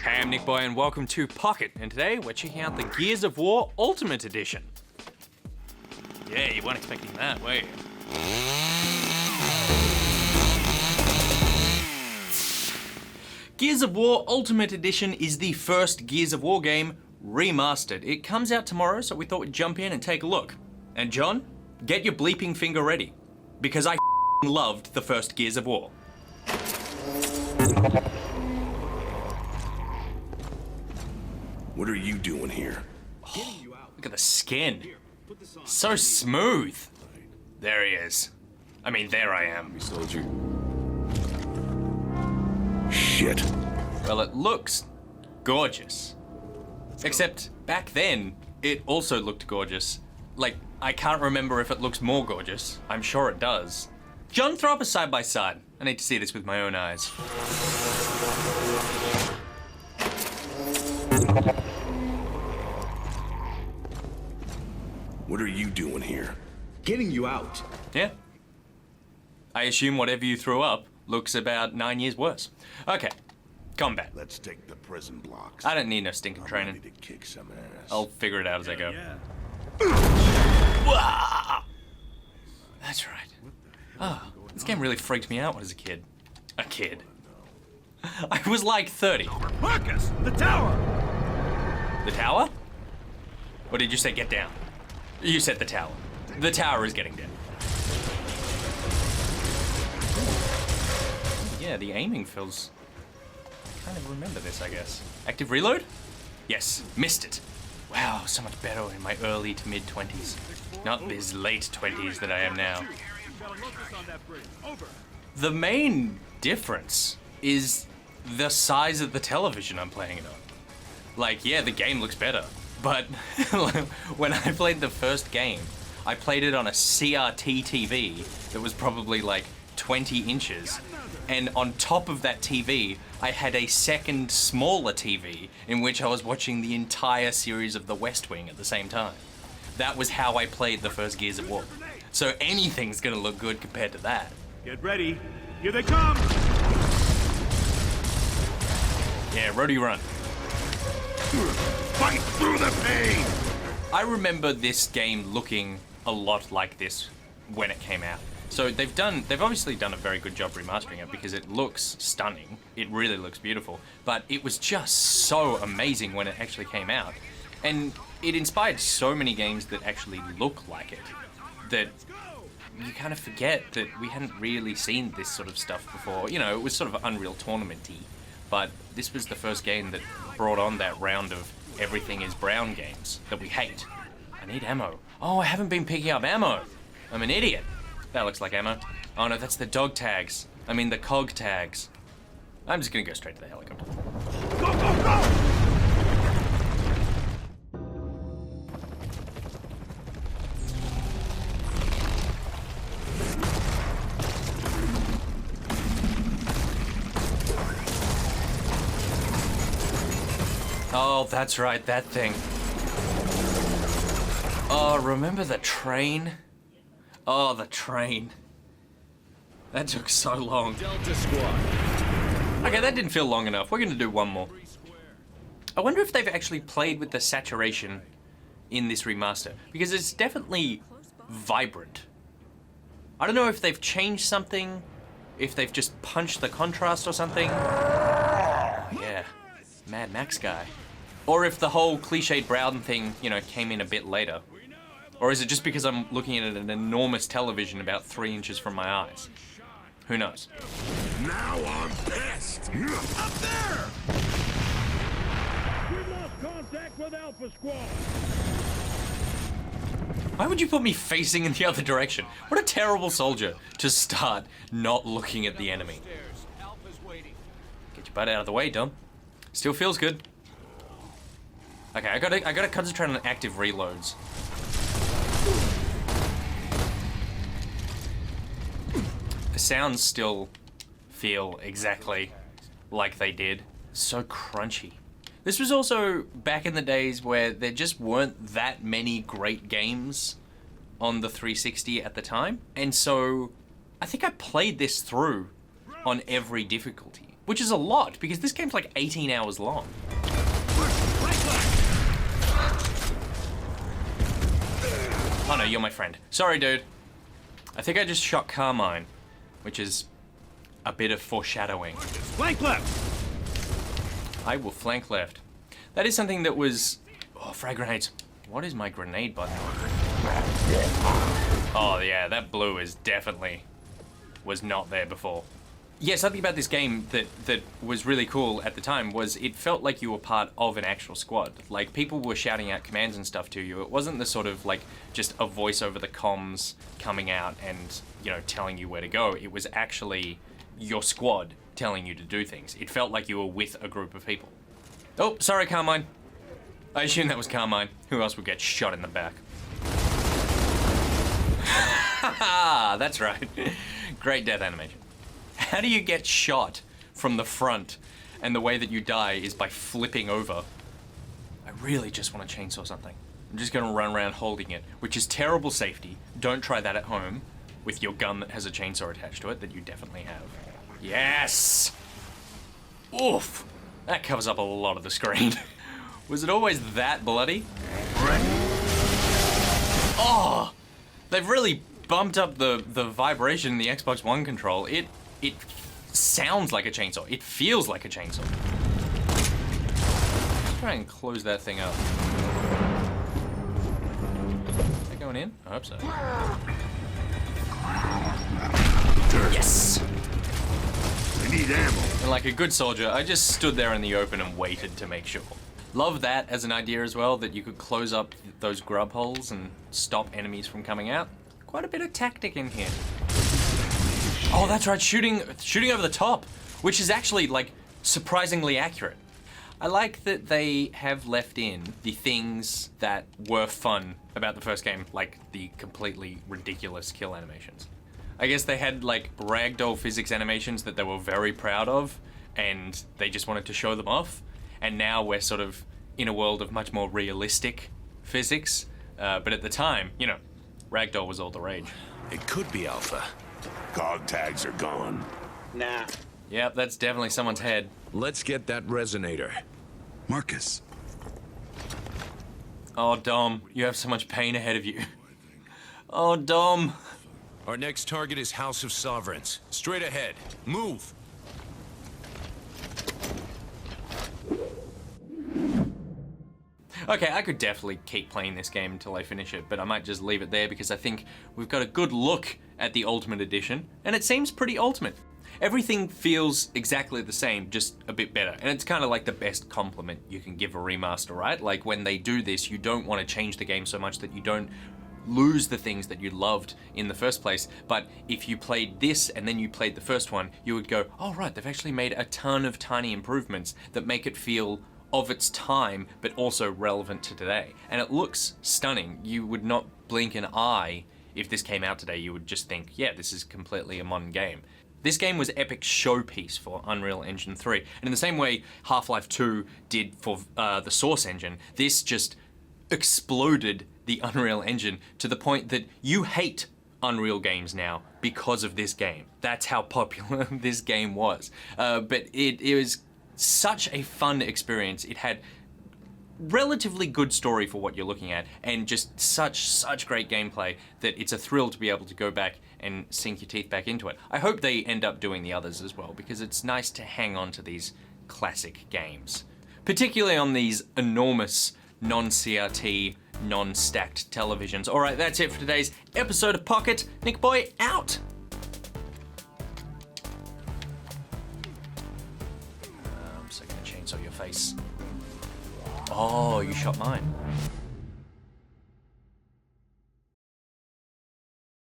Hey, I'm NichBoy and welcome to Pocket, and today we're checking out the Gears of War Ultimate Edition. Yeah, you weren't expecting that, were you? Gears of War Ultimate Edition is the first Gears of War game remastered. It comes out tomorrow, so we thought we'd jump in and take a look. And John, get your bleeping finger ready, because I loved the first Gears of War. What are you doing here? Oh, look at the skin. So smooth. There he is. I mean, there I am. Soldier. Shit. Well, it looks gorgeous. Except back then, it also looked gorgeous. Like, I can't remember if it looks more gorgeous. I'm sure it does. John, throw up a side by side. I need to see this with my own eyes. What are you doing here? Getting you out. Yeah. I assume whatever you threw up looks about 9 years worse. Okay, combat. Let's take the prison blocks. I don't need no stinking I'm training. ready to kick some ass. I'll figure it out as I go. That's right. Oh, this game really freaked me out when I was a kid. A kid. I was like 30. Marcus, the tower! The tower? Or did you say get down? You said the tower. The tower is getting down. Yeah, the aiming feels... I kind of remember this, I guess. Active reload? Yes, missed it. Wow, so much better in my early to mid 20s. Not these late 20s that I am now. The main difference is the size of the television I'm playing it on. Like, yeah, the game looks better, but when I played the first game, I played it on a CRT TV that was probably like 20 inches, and on top of that TV, I had a second smaller TV in which I was watching the entire series of The West Wing at the same time. That was how I played the first Gears of War. So anything's gonna look good compared to that. Get ready. Here they come! Yeah, roadie run. Fight through the pain! I remember this game looking a lot like this when it came out. So they've obviously done a very good job remastering it because it looks stunning. It really looks beautiful, but it was just so amazing when it actually came out. And it inspired so many games that actually look like it that you kind of forget that we hadn't really seen this sort of stuff before. You know, it was sort of Unreal Tournament-y, but this was the first game that brought on that round of everything is brown games that we hate. I need ammo. Oh, I haven't been picking up ammo. I'm an idiot. That looks like ammo. Oh no, that's the dog tags. I mean the cog tags. I'm just gonna go straight to the helicopter. Go, go, go! Oh, that's right, that thing. Oh, remember the train? Oh, the train. That took so long. Delta Squad. Okay, that didn't feel long enough. We're gonna do one more. I wonder if they've actually played with the saturation in this remaster, because it's definitely vibrant. I don't know if they've changed something, if they've just punched the contrast or something. Oh, yeah, Mad Max guy. Or if the whole cliched brown thing, you know, came in a bit later. Or is it just because I'm looking at an enormous television about 3 inches from my eyes? Who knows? Now I'm pissed! Up there! We've lost contact with Alpha Squad. Why would you put me facing in the other direction? What a terrible soldier to start not looking at the enemy. Get your butt out of the way, Dom. Still feels good. Okay, I gotta concentrate on active reloads. The sounds still feel exactly like they did. So crunchy. This was also back in the days where there just weren't that many great games on the 360 at the time. And so I think I played this through on every difficulty. which is a lot because this game's like 18 hours long. Oh no, you're my friend. Sorry, dude. I think I just shot Carmine, which is a bit of foreshadowing. Flank left. I will flank left. That is something that was... Oh, frag grenades. What is my grenade button? Oh yeah, that blue is definitely... was not there before. Yeah, something about this game that was really cool at the time was it felt like you were part of an actual squad. Like, people were shouting out commands and stuff to you. It wasn't the sort of, like, just a voice over the comms coming out and, you know, telling you where to go. It was actually your squad telling you to do things. It felt like you were with a group of people. Oh, sorry, Carmine. I assume that was Carmine. Who else would get shot in the back? Haha, that's right. Great death animation. How do you get shot from the front and the way that you die is by flipping over? I really just want to chainsaw something. I'm just gonna run around holding it, which is terrible safety. Don't try that at home with your gun that has a chainsaw attached to it that you definitely have. Yes! Oof! That covers up a lot of the screen. Was it always that bloody? Oh! They've really bumped up the vibration in the Xbox One control. It sounds like a chainsaw. It feels like a chainsaw. Let's try and close that thing up. Is that going in? I hope so. Yes! I need ammo. And like a good soldier, I just stood there in the open and waited to make sure. Love that as an idea as well, that you could close up those grub holes and stop enemies from coming out. Quite a bit of tactic in here. Oh, that's right, shooting over the top, which is actually, like, surprisingly accurate. I like that they have left in the things that were fun about the first game, like the completely ridiculous kill animations. I guess they had, like, ragdoll physics animations that they were very proud of, and they just wanted to show them off. And now we're sort of in a world of much more realistic physics. But at the time, you know, ragdoll was all the rage. It could be Alpha. Cog tags are gone. Nah. Yep, that's definitely someone's head. Let's get that resonator. Marcus. Oh, Dom, you have so much pain ahead of you. Oh, Dom. Our next target is House of Sovereigns. Straight ahead. Move! Okay, I could definitely keep playing this game until I finish it, but I might just leave it there because I think we've got a good look at the Ultimate Edition, and it seems pretty ultimate. Everything feels exactly the same, just a bit better, and it's kind of like the best compliment you can give a remaster, right? Like, when they do this, you don't want to change the game so much that you don't lose the things that you loved in the first place, but if you played this and then you played the first one, you would go, oh right, they've actually made a ton of tiny improvements that make it feel of its time, but also relevant to today. And it looks stunning. You would not blink an eye if this came out today. You would just think, yeah, this is completely a modern game. This game was Epic's showpiece for Unreal Engine 3. And in the same way Half-Life 2 did for the Source engine, this just exploded the Unreal Engine to the point that you hate Unreal games now because of this game. That's how popular this game was. But it was such a fun experience. It had relatively good story for what you're looking at, and just such great gameplay that it's a thrill to be able to go back and sink your teeth back into it. I hope they end up doing the others as well, because it's nice to hang on to these classic games, particularly on these enormous non-CRT, non-stacked televisions. All right, that's it for today's episode of Pocket. NichBoy out. I'm so gonna chainsaw your face. Oh, you shot mine.